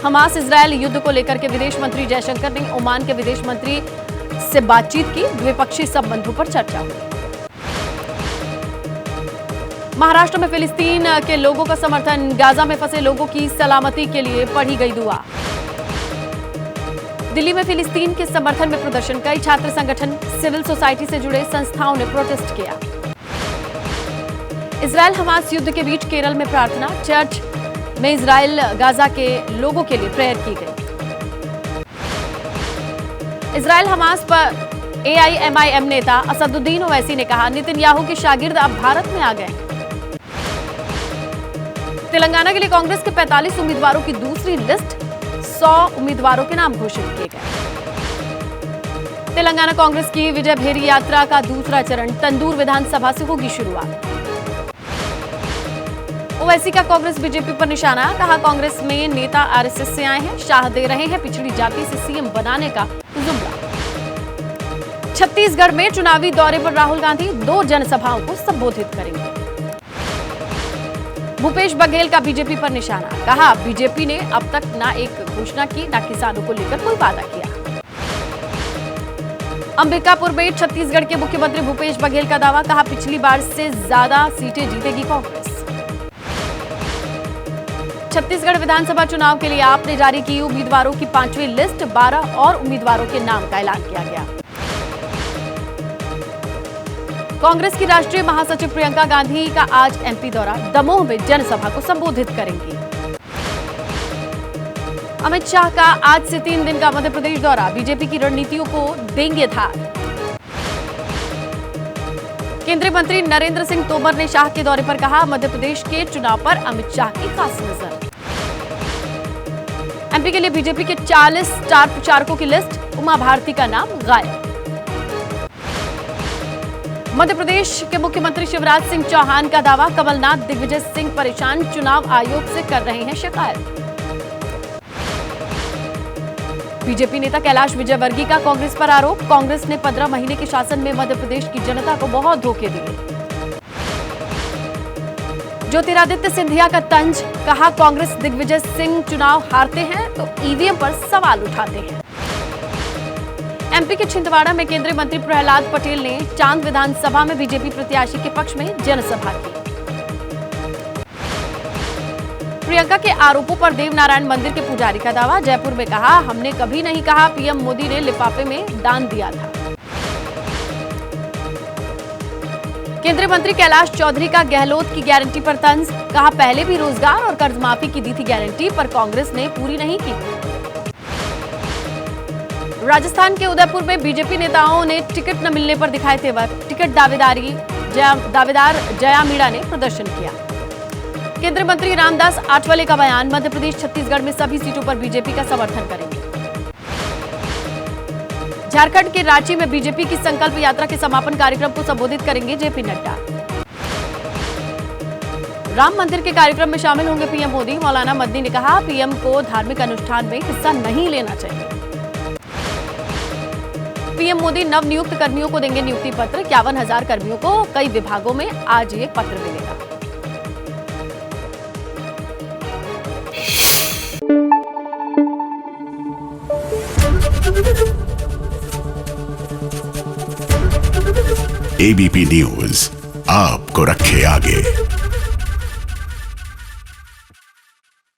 Hamas Israel युद्ध को लेकर के विदेश मंत्री जयशंकर ने ओमान के विदेश मंत्री से बातचीत की। द्विपक्षीय संबंधों पर चर्चा हुई। महाराष्ट्र में फिलिस्तीन के लोगों का समर्थन। गाजा में फंसे लोगों की सलामती के लिए पढ़ी गई दुआ। दिल्ली में फिलिस्तीन के समर्थन में प्रदर्शन। कई छात्र संगठन, सिविल सोसाइटी से जुड़े संस्थाओं ने प्रोटेस्ट किया। इजरायल हमास युद्ध के बीच केरल में प्रार्थना। चर्च में इजरायल गाजा के लोगों के लिए प्रेयर की गई। इजरायल हमास पर AIMIM नेता असदुद्दीन ओवैसी ने कहा, नेतन्याहू के शागिर्द अब भारत में आ गए। तेलंगाना के लिए कांग्रेस के 45 उम्मीदवारों की दूसरी लिस्ट। 100 उम्मीदवारों के नाम घोषित किए गए। तेलंगाना कांग्रेस की विजय भेरी यात्रा का दूसरा चरण। तंदूर विधानसभा से होगी शुरुआत। ओवैसी का कांग्रेस बीजेपी पर निशाना। कहा, कांग्रेस में नेता RSS से आए हैं, शाह दे रहे हैं पिछड़ी जाति से CM बनाने का जुमला। छत्तीसगढ़ में चुनावी दौरे पर राहुल गांधी 2 जनसभाओं को संबोधित करेंगे। भूपेश बघेल का बीजेपी पर निशाना। कहा, बीजेपी ने अब तक ना एक घोषणा की, ना किसानों को लेकर कोई वादा किया। अंबिकापुर में छत्तीसगढ़ के मुख्यमंत्री भूपेश बघेल का दावा। कहा, पिछली बार से ज्यादा सीटें जीतेगी कांग्रेस। छत्तीसगढ़ विधानसभा चुनाव के लिए आपने जारी की उम्मीदवारों की 5वीं लिस्ट। 12 और उम्मीदवारों के नाम का ऐलान किया गया। कांग्रेस की राष्ट्रीय महासचिव प्रियंका गांधी का आज MP दौरा। दमोह में जनसभा को संबोधित करेंगी। अमित शाह का आज से 3 दिन का मध्य प्रदेश दौरा। बीजेपी की रणनीतियों को देंगे धार। केंद्रीय मंत्री नरेंद्र सिंह तोमर ने शाह के दौरे पर कहा, मध्य प्रदेश के चुनाव पर अमित शाह की खास नजर। MP के लिए बीजेपी के 40 स्टार प्रचारकों की लिस्ट। उमा भारती का नाम गायब। मध्य प्रदेश के मुख्यमंत्री शिवराज सिंह चौहान का दावा। कमलनाथ, दिग्विजय सिंह परेशान, चुनाव आयोग से कर रहे हैं शिकायत। बीजेपी नेता कैलाश विजयवर्गीय का कांग्रेस पर आरोप। कांग्रेस ने 15 महीने के शासन में मध्य प्रदेश की जनता को बहुत धोखे दिए। ज्योतिरादित्य सिंधिया का तंज। कहा, कांग्रेस दिग्विजय सिंह चुनाव हारते हैं तो EVM पर सवाल उठाते हैं। MP के छिंदवाड़ा में केंद्रीय मंत्री प्रहलाद पटेल ने चांद विधानसभा में बीजेपी प्रत्याशी के पक्ष में जनसभा की। प्रियंका के आरोपों पर देवनारायण मंदिर के पुजारी का दावा। जयपुर में कहा, हमने कभी नहीं कहा PM मोदी ने लिफाफे में दान दिया था। केंद्रीय मंत्री कैलाश चौधरी का गहलोत की गारंटी पर तंज। कहा, पहले भी रोजगार और कर्ज माफी की दी थी गारंटी, पर कांग्रेस ने पूरी नहीं की। राजस्थान के उदयपुर में बीजेपी नेताओं ने टिकट न मिलने पर दिखाए तेवर। टिकट दावेदार जया मीणा ने प्रदर्शन किया। केंद्रीय मंत्री रामदास आठवले का बयान। मध्य प्रदेश छत्तीसगढ़ में सभी सीटों पर बीजेपी का समर्थन करेंगे। झारखंड के रांची में बीजेपी की संकल्प यात्रा के समापन कार्यक्रम को संबोधित करेंगे JP नड्डा। राम मंदिर के कार्यक्रम में शामिल होंगे PM मोदी। मौलाना मदनी ने कहा, PM को धार्मिक अनुष्ठान में हिस्सा नहीं लेना चाहिए। PM मोदी नवनियुक्त कर्मियों को देंगे नियुक्ति पत्र। 51,000 कर्मियों को कई विभागों में आज ये पत्र मिलेगा। ABP न्यूज आपको रखे आगे।